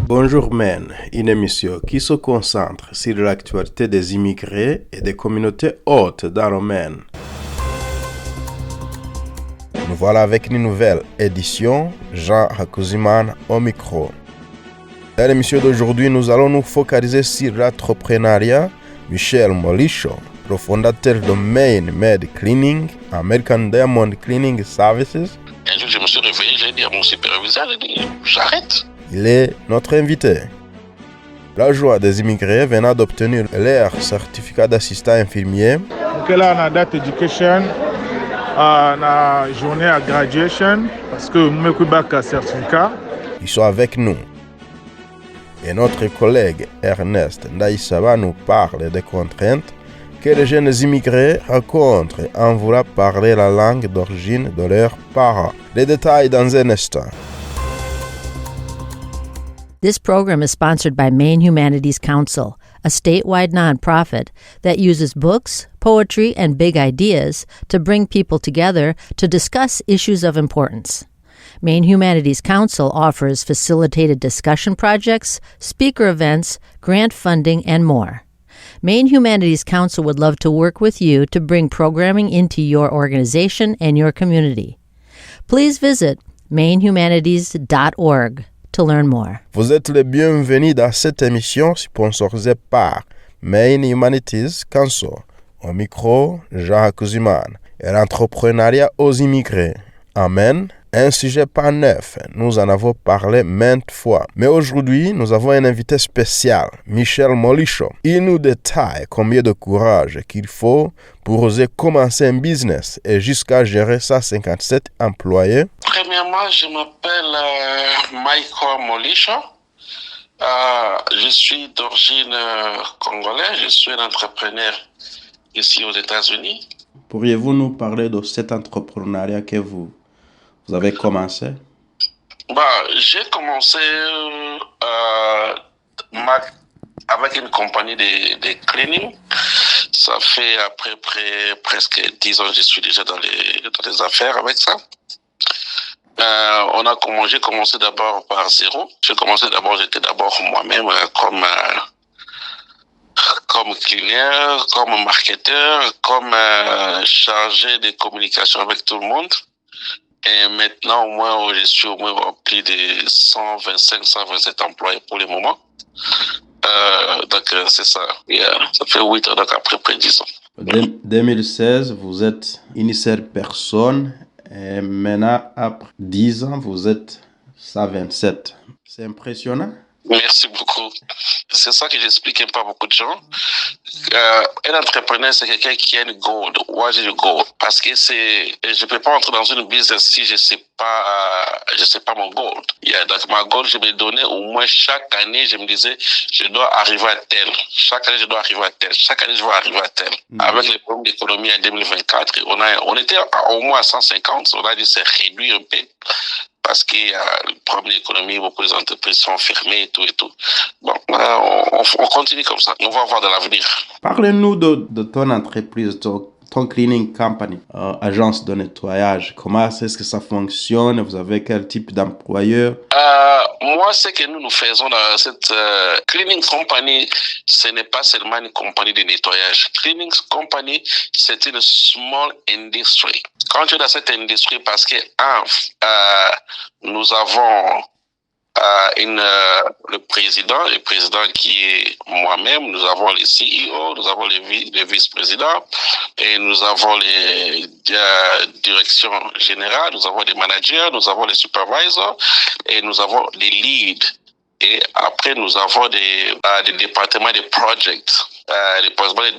Bonjour Men, une émission qui se concentre sur l'actualité des immigrés et des communautés hautes dans le Maine. Nous voilà avec une nouvelle édition, Jean Hakuziman au micro. Dans l'émission d'aujourd'hui, nous allons nous focaliser sur l'entrepreneuriat. Michel Molisho, le fondateur de Maine Med Cleaning, American Diamond Cleaning Services. Un jour, je me suis réveillé, j'ai dit à mon superviseur, j'arrête. Il est notre invité. La joie des immigrés venant d'obtenir leur certificat d'assistant infirmier. Là, on a date education, on a journée à graduation, parce que nous avons un certificat. Ils sont avec nous. Et notre collègue Ernest Ndaïsaba nous parle des contraintes que les jeunes immigrés rencontrent en voulant parler la langue d'origine de leurs parents. Les détails dans un instant. This program is sponsored by Maine Humanities Council, a statewide nonprofit that uses books, poetry, and big ideas to bring people together to discuss issues of importance. Maine Humanities Council offers facilitated discussion projects, speaker events, grant funding, and more. Maine Humanities Council would love to work with you to bring programming into your organization and your community. Please visit mainehumanities.org to learn more. Vous êtes les bienvenus dans cette émission sponsorisée par Maine Humanities Council. Au micro, Jean Hakuziman. Et l'entrepreneuriat aux immigrés. Amen. Un sujet pas neuf, nous en avons parlé maintes fois. Mais aujourd'hui, nous avons un invité spécial, Michel Molisho. Il nous détaille combien de courage qu'il faut pour oser commencer un business et jusqu'à gérer 157 employés. Premièrement, je m'appelle Michael Molisho. Je suis d'origine congolaise, je suis un entrepreneur ici aux États-Unis. Pourriez-vous nous parler de cet entrepreneuriat que vous avez commencé? J'ai commencé avec une compagnie de cleaning. Ça fait à peu près presque 10 ans que je suis déjà dans les affaires avec ça. J'ai commencé d'abord par zéro. J'étais d'abord moi-même comme cleaner, comme marketeur, comme chargé de communication avec tout le monde. Et maintenant, je suis au moins plus de 127 employés pour le moment. Donc, c'est ça. Ça fait 8 ans, donc à peu près 10 ans. En 2016, vous êtes une seule personne. Et maintenant, après 10 ans, vous êtes 127. C'est impressionnant. Merci beaucoup. C'est ça que j'explique pas à beaucoup de gens. Un entrepreneur, c'est quelqu'un qui a une goal. What is your goal? Parce que je peux pas entrer dans une business si je sais pas mon goal. Donc, ma goal, je me donnais au moins chaque année, je me disais, je dois arriver à tel. Chaque année, je dois arriver à tel. Chaque année, je dois arriver à tel. Avec les problèmes d'économie en 2024, on était au moins à 150. On a dit, c'est réduit un peu. Parce qu'il y a le problème d'économie, beaucoup d'entreprises sont fermées et tout. Bon, on continue comme ça. On va voir de l'avenir. Parlez-nous de ton entreprise, ton cleaning company, agence de nettoyage. Comment est-ce que ça fonctionne? Vous avez quel type d'employeur? Moi, ce que nous faisons dans cette cleaning company, ce n'est pas seulement une compagnie de nettoyage. Cleaning company, c'est une small industry. Quand tu es dans cette industrie, parce que nous avons le président qui est moi-même, nous avons les CEO, nous avons les vice-présidents, et nous avons les directions générales, nous avons les managers, nous avons les supervisors, et nous avons les leads. Et après, nous avons des départements de projects. Les projets,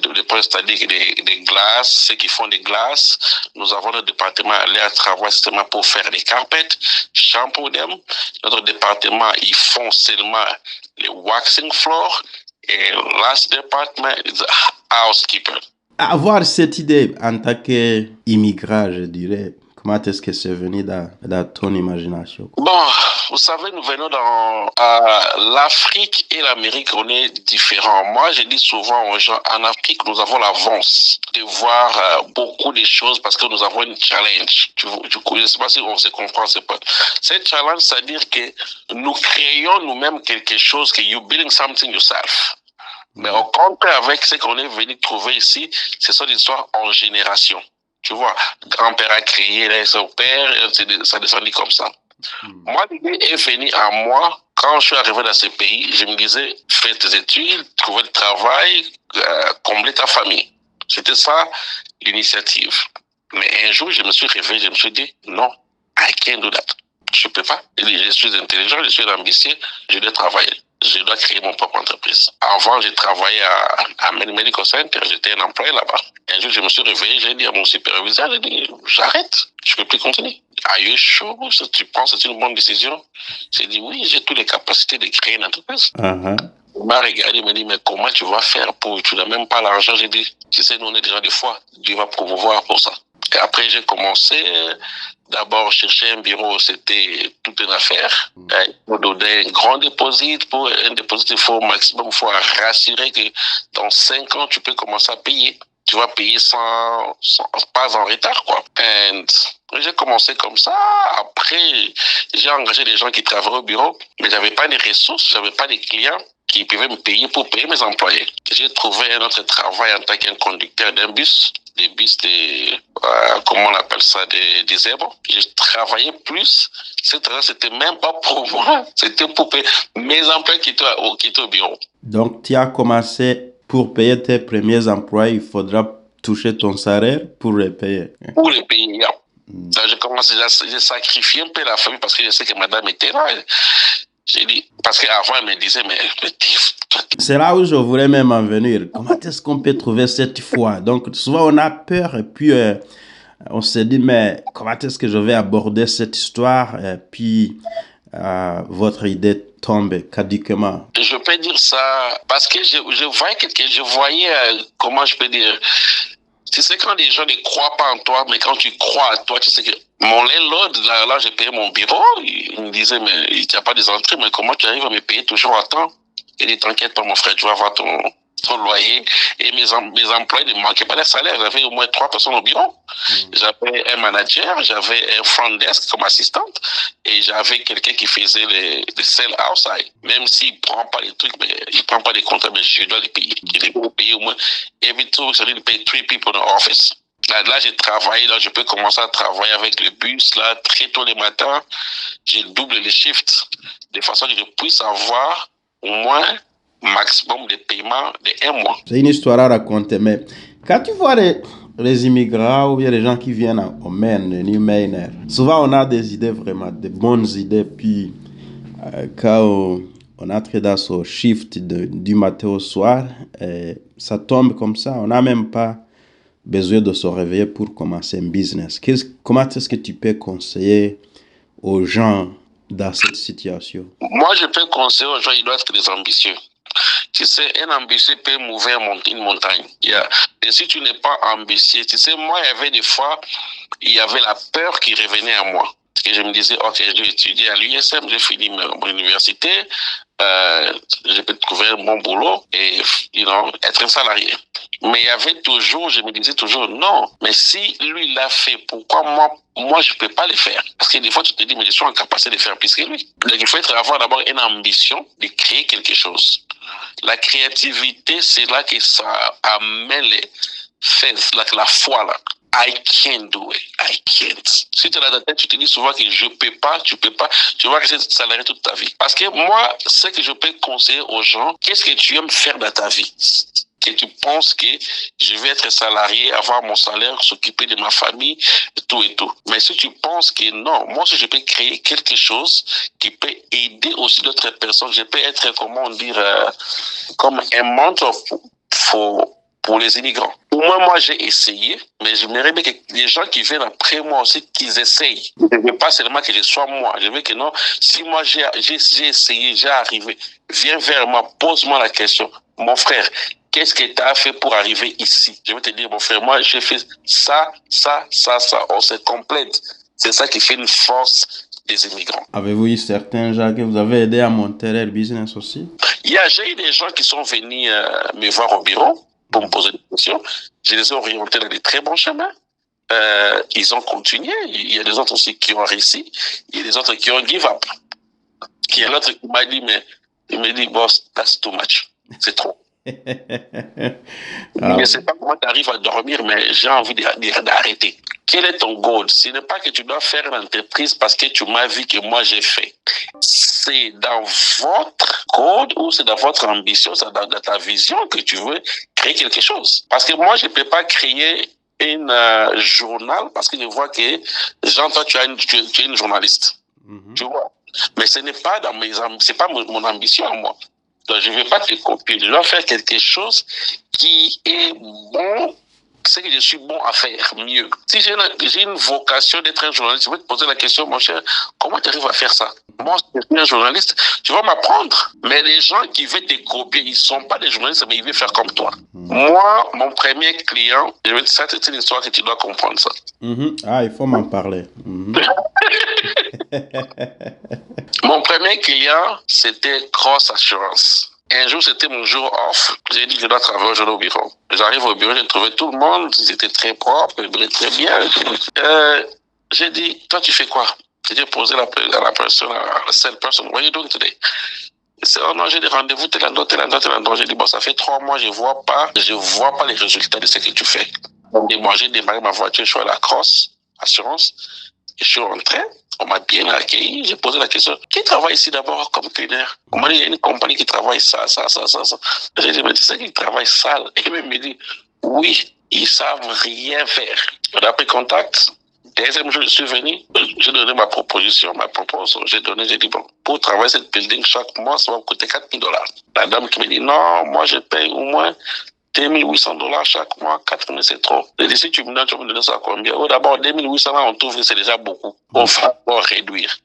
c'est-à-dire des glaces, ceux qui font des glaces. Nous avons notre département à travailler justement pour faire des carpets, shampoo them. Notre département, ils font seulement les waxing floor. Et last department is housekeeper. Avoir cette idée en tant qu'immigrant, je dirais, Comment est-ce que c'est venu dans ton imagination? Bon, vous savez, nous venons dans l'Afrique et l'Amérique, on est différents. Moi, je dis souvent aux gens, en Afrique, nous avons l'avance de voir beaucoup de choses parce que nous avons une challenge. Je ne sais pas si on se comprend. Cette challenge, c'est-à-dire que nous créons nous-mêmes quelque chose, que you building something yourself. Mais au contraire, avec ce qu'on est venu trouver ici, ce sont des histoires en génération. Tu vois, grand-père a créé, son père, ça descendit comme ça. Moi, l'idée est venue à moi quand je suis arrivé dans ce pays. Je me disais, fais tes études, trouver le travail, combler ta famille. C'était ça l'initiative. Mais un jour, je me suis réveillé, je me suis dit, non, I can't do that. Je ne peux pas. Je suis intelligent, je suis ambitieux, je dois travailler. Je dois créer mon propre entreprise. Avant, j'ai travaillé à Medical Center, j'étais un employé là-bas. Un jour, je me suis réveillé, j'ai dit à mon superviseur, j'ai dit, j'arrête, je ne peux plus continuer. Are you sure? Tu penses que c'est une bonne décision? J'ai dit, oui, j'ai toutes les capacités de créer une entreprise. Il m'a regardé, il m'a dit, mais comment tu vas faire tu n'as même pas l'argent? J'ai dit, tu sais, nous on est déjà des fois, Dieu va promouvoir pour ça. Et après, j'ai commencé, d'abord, chercher un bureau, c'était toute une affaire. Il faut donner un grand dépôt. Pour un dépôt, il faut rassurer que dans 5 ans, tu peux commencer à payer. Tu vas payer pas en retard, quoi. Et j'ai commencé comme ça. Après, j'ai engagé des gens qui travaillaient au bureau, mais j'avais pas les ressources, j'avais pas les clients qui pouvaient me payer pour payer mes employés. J'ai trouvé un autre travail en tant qu'un conducteur d'un bus. Des bus comment on appelle ça, des zèbres. J'ai travaillé plus. C'était même pas pour moi. C'était pour payer mes employés qui étaient au bureau. Donc, tu as commencé pour payer tes premiers emplois, il faudra toucher ton salaire pour les payer. Pour les payer, yeah. Donc, j'ai sacrifié un peu la famille parce que je sais que madame était là. J'ai dit, parce qu'avant, elle me disait, mais c'est là où je voulais même en venir. Comment est-ce qu'on peut trouver cette foi? Donc, souvent, on a peur et puis on se dit, mais comment est-ce que je vais aborder cette histoire? Et puis, votre idée tombe caduquement. Je peux dire ça parce que je voyais, comment je peux dire, tu sais, quand les gens ne croient pas en toi, mais quand tu crois à toi, tu sais que mon landlord, là j'ai payé mon bureau, il me disait, mais il n'y a pas des entrées, mais comment tu arrives à me payer toujours à temps? Il dit, t'inquiète pas, mon frère, tu vas avoir ton loyer. Et mes employés ne manquaient pas de salaire. J'avais au moins 3 personnes au bureau. J'avais un manager, j'avais un front desk comme assistante, et j'avais quelqu'un qui faisait les sales outside. Même s'il ne prend pas les trucs, mais il ne prend pas les contrats, mais je dois les payer. Je dois payer au moins, every 2 weeks, je dois payer 3 people in the office. Là, j'ai travaillé, là, je peux commencer à travailler avec le bus, là, très tôt le matin. J'ai double les shifts, de façon que je puisse avoir au moins maximum de paiement de 1 mois. C'est une histoire à raconter, mais quand tu vois les immigrants ou bien les gens qui viennent au Maine, au New Maine, souvent on a des idées vraiment, de bonnes idées, puis quand on entre dans ce shift du matin au soir, ça tombe comme ça, on n'a même pas besoin de se réveiller pour commencer un business. Comment est-ce que tu peux conseiller aux gens dans cette situation? Moi, je peux conseiller aux gens, ils doivent être des ambitieux. Tu sais, un ambitieux peut mouvoir une montagne. Yeah. Et si tu n'es pas ambitieux, tu sais, moi, il y avait des fois, il y avait la peur qui revenait à moi. Et je me disais, ok, je vais étudier à l'USM, j'ai fini mon université, je peux trouver un bon boulot et être un salarié. Mais il y avait toujours, je me disais toujours, non, mais si lui l'a fait, pourquoi moi je ne peux pas le faire? Parce que des fois, tu te dis, mais je suis en capacité de faire plus que lui. Donc, il faut avoir d'abord une ambition de créer quelque chose. La créativité, c'est là que ça amène la foi là. I can't do it. I can't. Si tu es dans ta tête, tu te dis souvent que je peux pas, tu peux pas. Tu vas rester salarié toute ta vie. Parce que moi, ce que je peux conseiller aux gens, qu'est-ce que tu aimes faire dans ta vie? Que tu penses que je vais être salarié, avoir mon salaire, s'occuper de ma famille, tout et tout. Mais si tu penses que non, moi, si je peux créer quelque chose qui peut aider aussi d'autres personnes, je peux être, comment dire, comme un mentor pour les immigrants. Au moins, moi, j'ai essayé, mais j'aimerais bien que les gens qui viennent après moi aussi, qu'ils essayent. Je ne veux pas seulement que je sois moi. Je veux que non, si moi, j'ai essayé, j'ai arrivé, viens vers moi, pose-moi la question. Mon frère, qu'est-ce que tu as fait pour arriver ici? Je vais te dire, mon frère, moi, j'ai fait ça. On se complète. C'est ça qui fait une force des immigrants. Avez-vous eu certains gens que vous avez aidé à monter leur business aussi? J'ai eu des gens qui sont venus me voir au bureau pour me poser des questions. Je les ai orientés dans des très bons chemins. Ils ont continué. Il y a des autres aussi qui ont réussi. Il y a des autres qui ont give up. Il y a l'autre qui m'a dit, il me dit, boss, that's too much. C'est trop. Je ne sais pas comment tu arrives à dormir, mais j'ai envie d'arrêter. Quel est ton goal? Ce n'est pas que tu dois faire une entreprise parce que tu m'as vu que moi j'ai fait. C'est dans votre code ou c'est dans votre ambition, c'est dans ta vision que tu veux créer quelque chose. Parce que moi, je ne peux pas créer une journal parce que je vois que, Jean, toi, tu es une journaliste. Tu vois? Mais ce n'est pas dans c'est pas mon ambition à moi. Donc, je ne vais pas te copier. Je dois faire quelque chose qui est bon, c'est que je suis bon à faire mieux. Si j'ai une vocation d'être un journaliste, je vais te poser la question, mon cher, comment tu arrives à faire ça? Moi, si je suis un journaliste, tu vas m'apprendre. Mais les gens qui veulent te copier, ils ne sont pas des journalistes, mais ils veulent faire comme toi. Moi, mon premier client, je vais te dire, ça, c'est une histoire que tu dois comprendre ça. Ah, il faut m'en parler. Mon premier client, c'était Cross Assurance. Un jour, c'était mon jour off. J'ai dit que je dois travailler aujourd'hui au bureau. J'arrive au bureau, j'ai trouvé tout le monde. Ils étaient très propres, ils brillaient très bien. J'ai dit, toi, tu fais quoi? J'ai posé à la personne, à la seule personne, what are you doing today? Oh non, j'ai des rendez-vous, tel endroit. J'ai dit, bon, ça fait 3 mois, je vois pas les résultats de ce que tu fais. Et moi, j'ai démarré ma voiture, je suis à la Cross Assurance. Et je suis rentré. On m'a bien accueilli. J'ai posé la question, qui travaille ici d'abord comme cleaner? On m'a dit, il y a une compagnie qui travaille ça. J'ai dit, mais tu sais qu'ils travaillent sale? Et il me dit, oui, ils savent rien faire. On a pris contact. Deuxième jour, je suis venu. J'ai donné ma proposition, J'ai dit, bon, pour travailler cette building chaque mois, ça va me coûter $4,000. La dame qui me dit, non, moi, je paye au moins $2,800 chaque mois, 4,000 c'est trop. Et dit, si tu me donnes ça à combien? Oh, d'abord, 2,800 on trouve que c'est déjà beaucoup. On va réduire.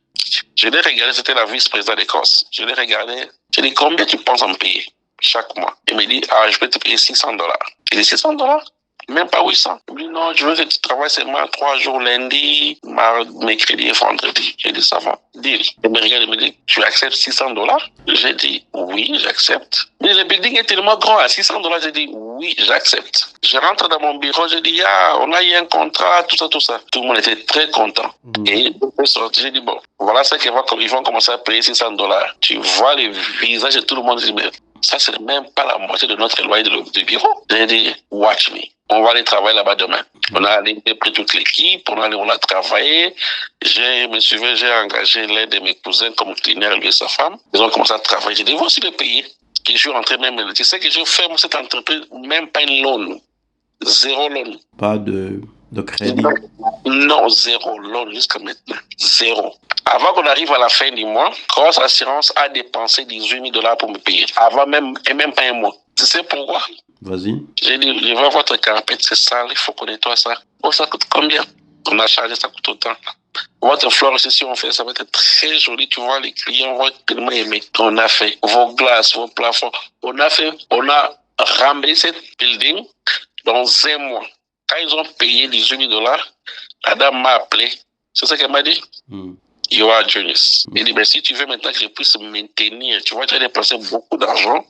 Je l'ai regardé, c'était la vice-présidente d'Écosse. Je l'ai regardé, je lui ai dit, combien tu penses en me payer chaque mois? Il me dit, je peux te payer $600. Il dit, $600? Même pas 800. Il me dit, non, je veux que tu travailles seulement 3 jours, lundi, mardi, mercredi et vendredi. J'ai dit, ça va, deal. Il me regarde, il me dit, tu acceptes $600? J'ai dit, oui, j'accepte. Mais le building est tellement grand, à $600, j'ai dit, oui, j'accepte. Je rentre dans mon bureau, j'ai dit, on a eu un contrat, tout ça. Tout le monde était très content. Et j'ai dit, bon, voilà ce qu'ils vont commencer à payer $600. Tu vois les visages de tout le monde, je dis, mais ça, c'est même pas la moitié de notre loyer de bureau. J'ai dit, watch me. On va aller travailler là-bas demain. On a pris toute l'équipe, on a travaillé. J'ai engagé l'un de mes cousins comme cleaner, lui et sa femme. Ils ont commencé à travailler. J'ai dit, vous aussi les payer. Je suis rentré même. Tu sais que je ferme cette entreprise, même pas une loan. 0 loan. Pas de crédit. Non, 0 loan jusqu'à maintenant. 0. Avant qu'on arrive à la fin du mois, Cross Assurance a dépensé $18,000 pour me payer. Avant même pas un mois. Tu sais pourquoi? Vas-y. J'ai dit, je vois votre carpette, c'est sale, il faut qu'on nettoie ça. Oh, ça coûte combien? On a chargé, ça coûte autant. Votre flore, si on fait, ça va être très joli. Tu vois, les clients vont tellement aimer. On a fait vos glaces, vos plafonds. On a ramené cette building dans 1 mois. Quand ils ont payé $18,000, la dame m'a appelé. C'est ça qu'elle m'a dit? You are a genius. Elle dit, mais si tu veux maintenant que je puisse maintenir, tu vois, tu as dépensé beaucoup d'argent.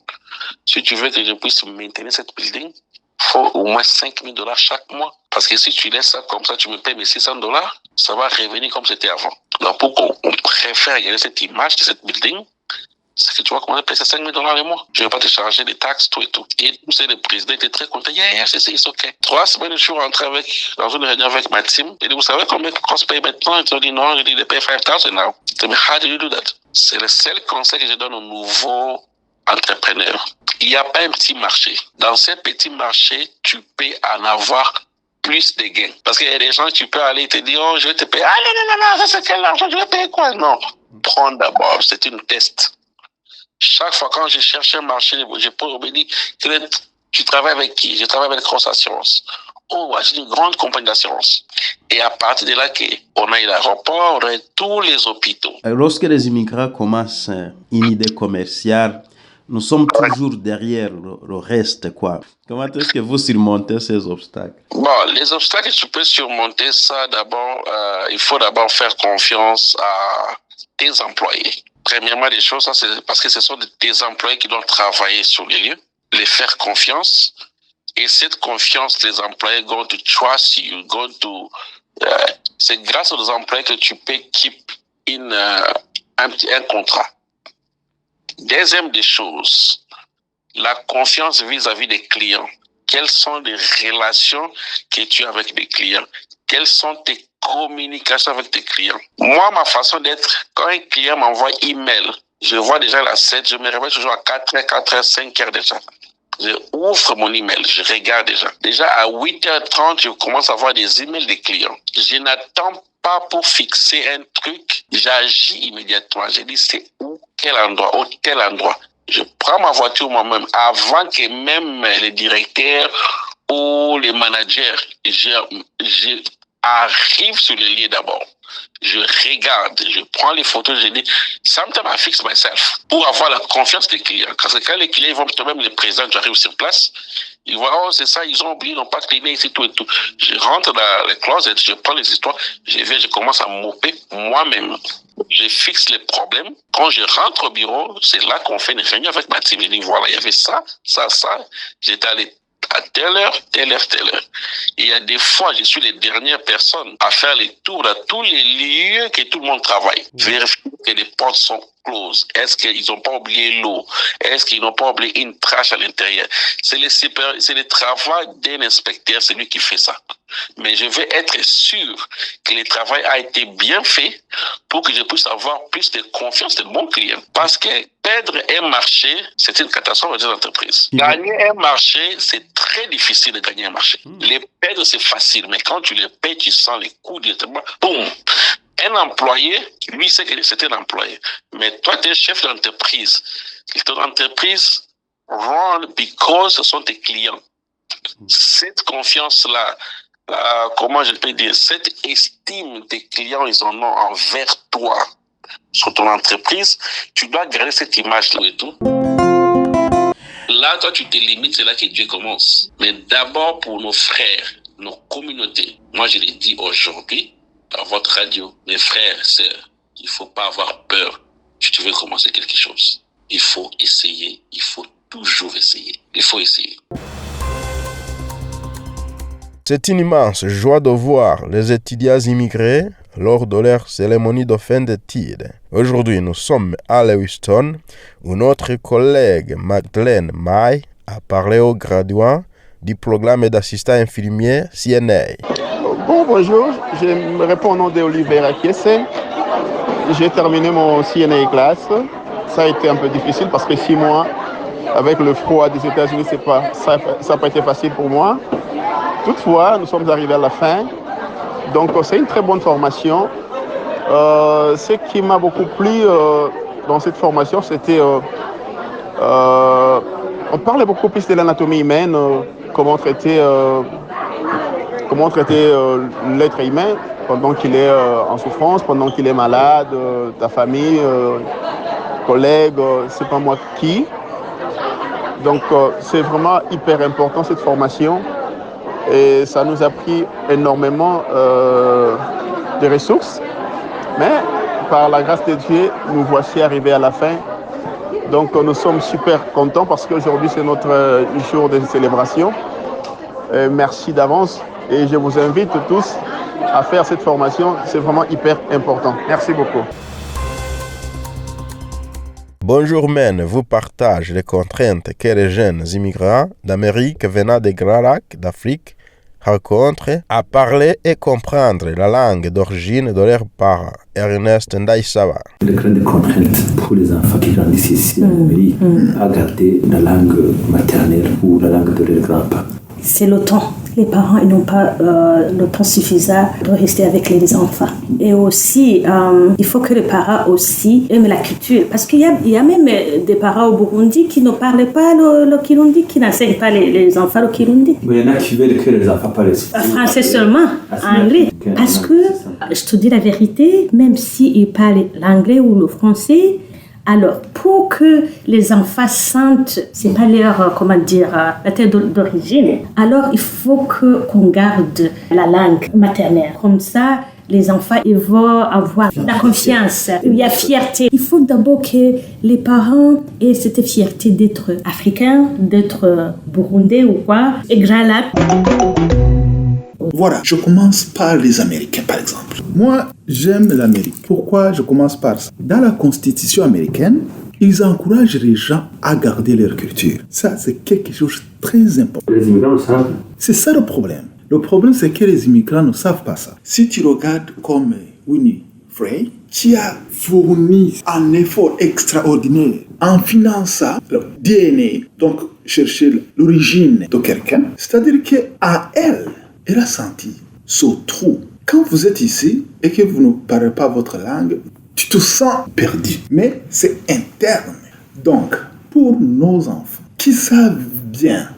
Si tu veux que je puisse maintenir cette building, il faut au moins $5,000 chaque mois. Parce que si tu laisses ça comme ça, tu me payes mes $600, ça va revenir comme c'était avant. Donc, pour qu'on préfère garder cette image de cette building, c'est que tu vas commencer à payer $5,000 le mois. Je ne vais pas te charger des taxes, tout et tout. Et tu sais, le président était très content. C'est OK. 3 semaines, je suis rentré dans une réunion avec ma team. Il dit, vous savez combien Cross paye maintenant? Ils ont dit non. Je dis, they pay $5,000 now. Je dis, mais how do you do that? C'est le seul conseil que je donne aux nouveaux entrepreneurs. Il n'y a pas un petit marché. Dans ce petit marché, tu peux en avoir plus de gains. Parce qu'il y a des gens, tu peux aller te dire, oh, je vais te payer. Ah non, ça c'est quel argent? Je vais payer quoi? Non. Prends d'abord. C'est une test. Chaque fois quand je cherche un marché, je me dis, tu travailles avec qui? Je travaille avec Cross Assurance. Oh, c'est une grande compagnie d'assurance. Et à partir de là, on a eu l'aéroport, on a eu tous les hôpitaux. Lorsque les immigrants commencent une idée commerciale, nous sommes toujours derrière le reste, quoi. Comment est-ce que vous surmontez ces obstacles? Bon, les obstacles, tu peux surmonter ça d'abord. Il faut d'abord faire confiance à tes employés. Premièrement, des choses, ça, c'est parce que ce sont tes employés qui doivent travailler sur les lieux, les faire confiance. Et cette confiance, les employés going to trust you, c'est grâce aux employés que tu peux keep un contrat. Deuxième des choses, la confiance vis-à-vis des clients. Quelles sont les relations que tu as avec les clients? Quelles sont tes communications avec tes clients? Moi, ma façon d'être, quand un client m'envoie email, je vois déjà la 7, je me réveille toujours à 4h, 5h déjà. Je ouvre mon email, je regarde déjà. Déjà à 8h30, je commence à voir des emails des clients. Je n'attends pas pour fixer un truc, j'agis immédiatement. Je dis c'est où, quel endroit, ou tel endroit. Je prends ma voiture moi-même avant que même les directeurs ou les managers, j'arrive sur le lieu d'abord. Je regarde, je prends les photos, je dis, sometimes I fix myself pour avoir la confiance des clients. Parce que quand les clients vont même les présenter, j'arrive sur place, ils voient, oh, c'est ça, ils ont oublié, ils n'ont pas cleané ici, tout et tout. Je rentre dans le closet, je prends les histoires, je commence à mopper moi-même. Je fixe les problèmes. Quand je rentre au bureau, c'est là qu'on fait une réunion avec ma team. Je dis, voilà, il y avait ça. J'étais allé à telle heure. Et il y a des fois, je suis les dernières personnes à faire les tours à tous les lieux que tout le monde travaille. Vérifier que les portes sont closes. Est-ce qu'ils n'ont pas oublié l'eau? Est-ce qu'ils n'ont pas oublié une trash à l'intérieur? C'est le travail d'un inspecteur, c'est lui qui fait ça. Mais je vais être sûr que le travail a été bien fait pour que je puisse avoir plus de confiance de mon client. Parce que perdre un marché, c'est une catastrophe dans les entreprises. Gagner un marché, c'est très difficile de gagner un marché. Les perdre, c'est facile, mais quand tu les payes, tu sens les coûts directement. Boum! Un employé, lui, sait que c'est un employé. Mais toi, tu es chef d'entreprise. Et ton entreprise run because ce sont tes clients. Cette confiance-là, comment je peux dire, cette estime des clients, ils en ont envers toi, sur ton entreprise, tu dois garder cette image-là et tout. Là, toi, tu te limites, c'est là que Dieu commence. Mais d'abord, pour nos frères, nos communautés, moi, je le dis aujourd'hui, à votre radio, mes frères, sœurs, il ne faut pas avoir peur si tu veux commencer quelque chose. Il faut essayer, il faut toujours essayer. Il faut essayer. C'est une immense joie de voir les étudiants immigrés lors de leur cérémonie de fin d'études. Aujourd'hui, nous sommes à Lewiston où notre collègue Madeleine May a parlé aux graduats du programme d'assistant infirmier CNA. Bonjour, je me réponds au nom d'Olivera Kiesen. J'ai terminé mon CNA class. Ça a été un peu difficile parce que 6 mois avec le froid des États-Unis, ça n'a pas été facile pour moi. Toutefois, nous sommes arrivés à la fin. Donc, c'est une très bonne formation. Ce qui m'a beaucoup plu dans cette formation, c'était... on parlait beaucoup plus de l'anatomie humaine, comment traiter l'être humain pendant qu'il est en souffrance, pendant qu'il est malade, ta famille, collègues, c'est pas moi qui. Donc, c'est vraiment hyper important cette formation. Et ça nous a pris énormément de ressources. Mais par la grâce de Dieu, nous voici arrivés à la fin. Donc nous sommes super contents parce qu'aujourd'hui c'est notre jour de célébration. Merci d'avance et je vous invite tous à faire cette formation. C'est vraiment hyper important. Merci beaucoup. Bonjour Men vous partage les contraintes que les jeunes immigrants d'Amérique venant des Grands Lacs d'Afrique rencontrent à parler et comprendre la langue d'origine de leurs parents. Ernest Ndaïsava. Les grandes contraintes pour les enfants qui grandissent ici en Amérique à garder la langue maternelle ou la langue de leurs grands-parents. C'est le temps. Les parents ils n'ont pas le temps suffisant de rester avec les enfants. Et aussi, il faut que les parents aussi aiment la culture. Parce qu'il y a même des parents au Burundi qui ne parlent pas le Kirundi, qui n'enseignent pas les enfants le Kirundi. Mais il y en a qui veulent que les enfants parlent français seulement, anglais. Parce que, je te dis la vérité, même s'ils parlent l'anglais ou le français, Alors, pour que les enfants sentent, c'est pas leur, la terre d'origine, alors il faut qu'on garde la langue maternelle. Comme ça, les enfants, ils vont avoir la confiance, il y a fierté. Il faut d'abord que les parents aient cette fierté d'être africains, d'être burundais ou quoi, et grand lac. Voilà, je commence par les Américains, par exemple. Moi, j'aime l'Amérique. Pourquoi je commence par ça? Dans la Constitution américaine, ils encouragent les gens à garder leur culture. Ça, c'est quelque chose de très important. Les immigrants le savent. C'est ça le problème. Le problème, c'est que les immigrants ne savent pas ça. Si tu regardes comme Winifred, qui a fourni un effort extraordinaire en finançant le DNA, donc chercher l'origine de quelqu'un, c'est-à-dire qu'à elle a senti ce trou. Quand vous êtes ici et que vous ne parlez pas votre langue, tu te sens perdu. Mais c'est interne. Donc, pour nos enfants qui savent bien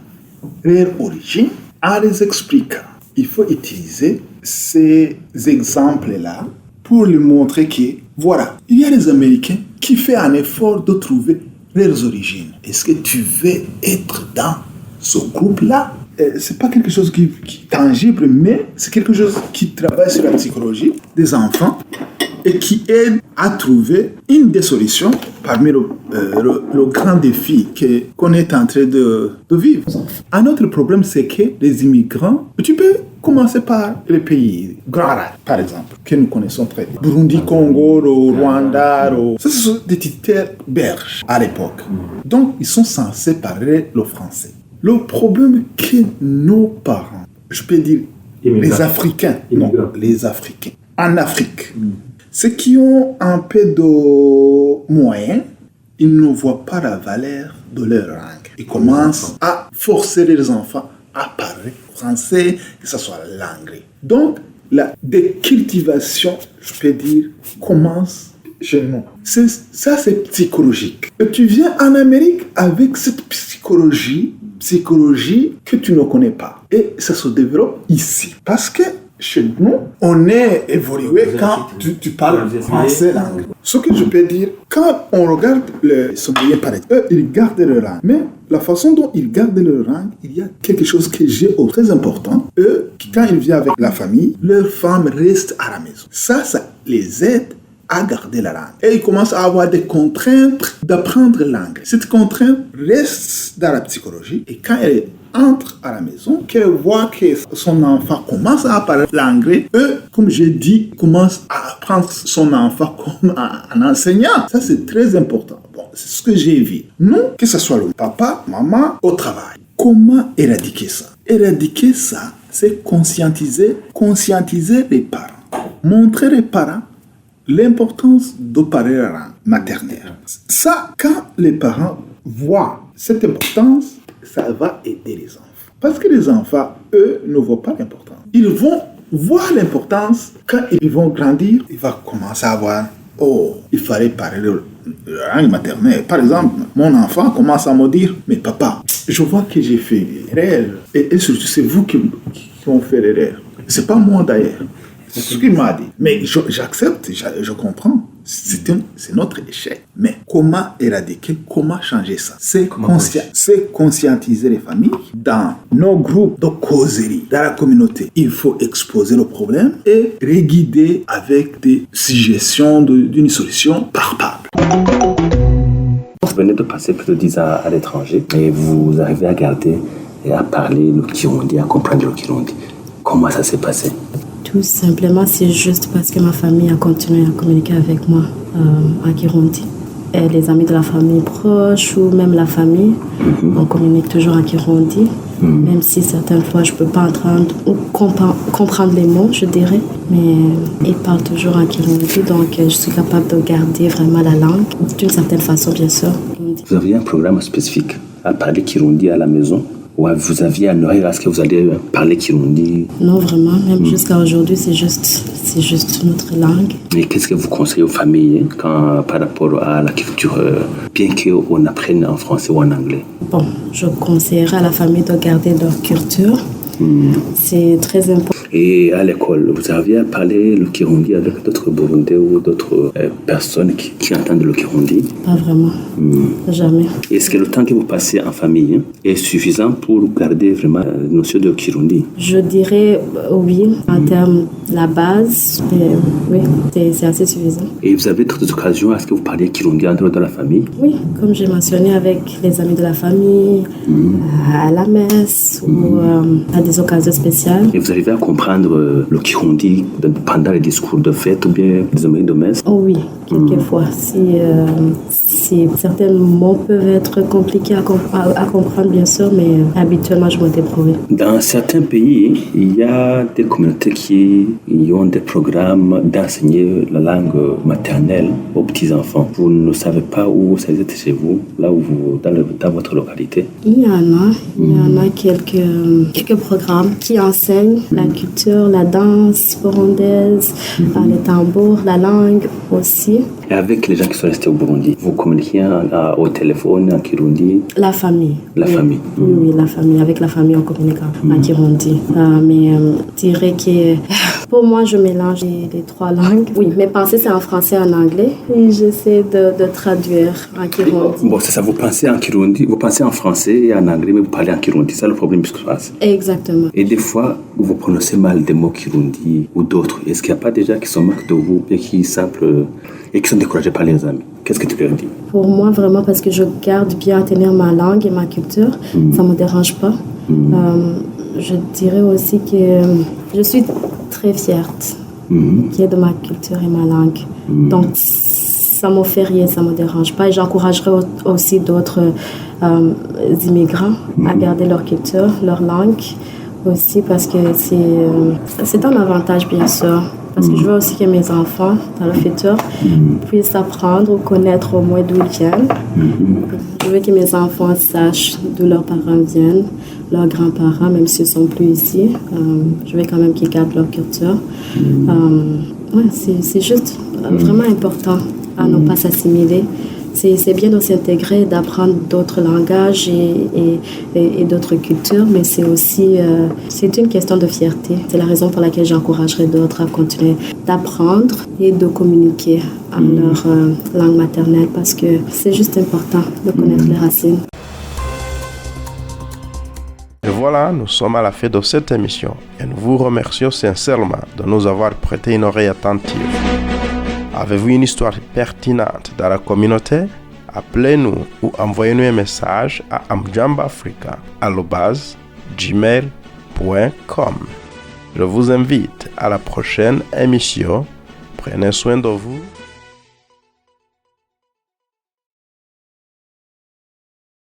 leur origine, en les expliquant, il faut utiliser ces exemples-là pour lui montrer que, voilà, il y a des Américains qui font un effort de trouver leurs origines. Est-ce que tu veux être dans ce groupe-là? C'est pas quelque chose qui est tangible, mais c'est quelque chose qui travaille sur la psychologie des enfants et qui aide à trouver une des solutions parmi le grand défi qu'on est en train de vivre. Un autre problème, c'est que les immigrants, tu peux commencer par les pays grands, par exemple, que nous connaissons très bien. Burundi, Congo, le Rwanda, ça, ce sont des terres belges à l'époque. Donc, ils sont censés parler le français. Le problème est que nos parents, je peux dire les Africains, les Africains, en Afrique, ceux qui ont un peu de moyens, ils ne voient pas la valeur de leur langue. Ils commencent à forcer les enfants à parler français, que ce soit l'anglais. Donc, la décultivation, je peux dire, commence chez nous. Ça, c'est psychologique. Et tu viens en Amérique avec cette psychologie que tu ne connais pas. Et ça se développe ici. Parce que chez nous, on est évolué quand tu parles français langue. Ce que je peux dire, quand on regarde les Somaliens, par exemple, eux, ils gardent leur langue. Mais la façon dont ils gardent leur langue, il y a quelque chose que j'ai très important. Eux, quand ils viennent avec la famille, leurs femmes restent à la maison. Ça les aide à garder la langue. Et ils commencent à avoir des contraintes d'apprendre la langue. Cette contrainte reste dans la psychologie. Et quand elle entre à la maison, qu'elle voit que son enfant commence à parler l'anglais, eux, comme j'ai dit, commencent à apprendre son enfant comme un enseignant. Ça, c'est très important. Bon, c'est ce que j'ai vu. Nous, que ce soit le papa, maman, au travail. Comment éradiquer ça? Éradiquer ça, c'est conscientiser les parents. Montrer les parents l'importance de parler la langue maternelle. Ça, quand les parents voient cette importance, ça va aider les enfants. Parce que les enfants, eux, ne voient pas l'importance. Ils vont voir l'importance quand ils vont grandir. Ils vont commencer à voir, il fallait parler la langue maternelle. Par exemple, mon enfant commence à me dire, mais papa, je vois que j'ai fait l'erreur. Et surtout, c'est vous qui ont fait l'erreur. C'est pas moi d'ailleurs. C'est ce qu'il m'a dit. Mais j'accepte, je comprends. C'est notre échec. Mais comment éradiquer, comment changer ça? C'est conscientiser les familles dans nos groupes de causerie, dans la communauté. Il faut exposer le problème et guider avec des suggestions d'une solution palpable. Vous venez de passer plus de 10 ans à l'étranger et vous arrivez à garder et à parler le Kirundi, à comprendre le Kirundi. Comment ça s'est passé? Tout simplement, c'est juste parce que ma famille a continué à communiquer avec moi en Kirundi. Et les amis de la famille proche ou même la famille, on communique toujours en Kirundi. Même si certaines fois, je ne peux pas entendre ou comprendre les mots, je dirais. Mais ils parlent toujours en Kirundi, donc je suis capable de garder vraiment la langue, d'une certaine façon, bien sûr. Vous aviez un programme spécifique à parler Kirundi à la maison? Ou vous aviez à Noël, est-ce que vous allez parler Kirundi? Non, vraiment. Même jusqu'à aujourd'hui, c'est juste notre langue. Et qu'est-ce que vous conseillez aux familles par rapport à la culture, bien qu'on apprenne en français ou en anglais? Bon, je conseillerais à la famille de garder leur culture, C'est très important. Et à l'école, vous aviez à parler le Kirundi avec d'autres Burundais ou d'autres personnes qui entendent le Kirundi? Pas vraiment. Jamais. Est-ce que le temps que vous passez en famille est suffisant pour garder vraiment la notion de Kirundi? Je dirais oui, en termes de la base, oui, c'est assez suffisant. Et vous avez d'autres occasions à ce que vous parliez Kirundi en dehors de la famille? Oui, comme j'ai mentionné avec les amis de la famille, à la messe ou à des occasions spéciales. Et vous arrivez à comprendre le Kirundi pendant les discours de fête ou bien les homélies de messe? Oh oui, quelquefois. Si certains mots peuvent être compliqués à comprendre, bien sûr, mais habituellement, je me débrouille. Dans certains pays, il y a des communautés qui ont des programmes d'enseigner la langue maternelle aux petits-enfants. Vous ne savez pas où ça existe chez vous, là où vous, dans votre localité? Il y en a quelques programmes qui enseignent la culture, la danse burundaise, les tambours, la langue aussi. Et avec les gens qui sont restés au Burundi, vous communiquez au téléphone en Kirundi? La famille. La famille. Oui, la famille. Avec la famille, on communique en Kirundi. Mais je dirais que pour moi, je mélange les trois langues. Oui, mes pensées, c'est en français et en anglais. Et j'essaie de traduire en Kirundi. Bon, c'est ça, vous pensez en Kirundi, vous pensez en français et en anglais, mais vous parlez en Kirundi. C'est ça le problème qui se passe. Exactement. Et des fois, vous prononcez mal des mots Kirundi ou d'autres. Est-ce qu'il n'y a pas des gens qui sont moqués de vous et qui semblent et qui sont découragés par les amis? Qu'est-ce que tu leur dis? Pour moi, vraiment, parce que je garde bien à tenir ma langue et ma culture, ça ne me dérange pas. Je dirais aussi que je suis très fière de ma culture et ma langue. Donc, ça ne me fait rien, ça ne me dérange pas. Et j'encouragerais aussi d'autres immigrants à garder leur culture, leur langue aussi, parce que c'est un avantage, bien sûr. Parce que je veux aussi que mes enfants, dans le futur, puissent apprendre ou connaître au moins d'où ils viennent. Je veux que mes enfants sachent d'où leurs parents viennent, leurs grands-parents, même s'ils ne sont plus ici. Je veux quand même qu'ils gardent leur culture. C'est juste vraiment important à ne pas s'assimiler. C'est bien de s'intégrer, d'apprendre d'autres langages et d'autres cultures, mais c'est aussi c'est une question de fierté. C'est la raison pour laquelle j'encouragerais d'autres à continuer d'apprendre et de communiquer en leur langue maternelle, parce que c'est juste important de connaître les racines. Et voilà, nous sommes à la fin de cette émission et nous vous remercions sincèrement de nous avoir prêté une oreille attentive. Avez-vous une histoire pertinente dans la communauté? Appelez-nous ou envoyez-nous un message à amjambafrica@gmail.com. Je vous invite à la prochaine émission. Prenez soin de vous.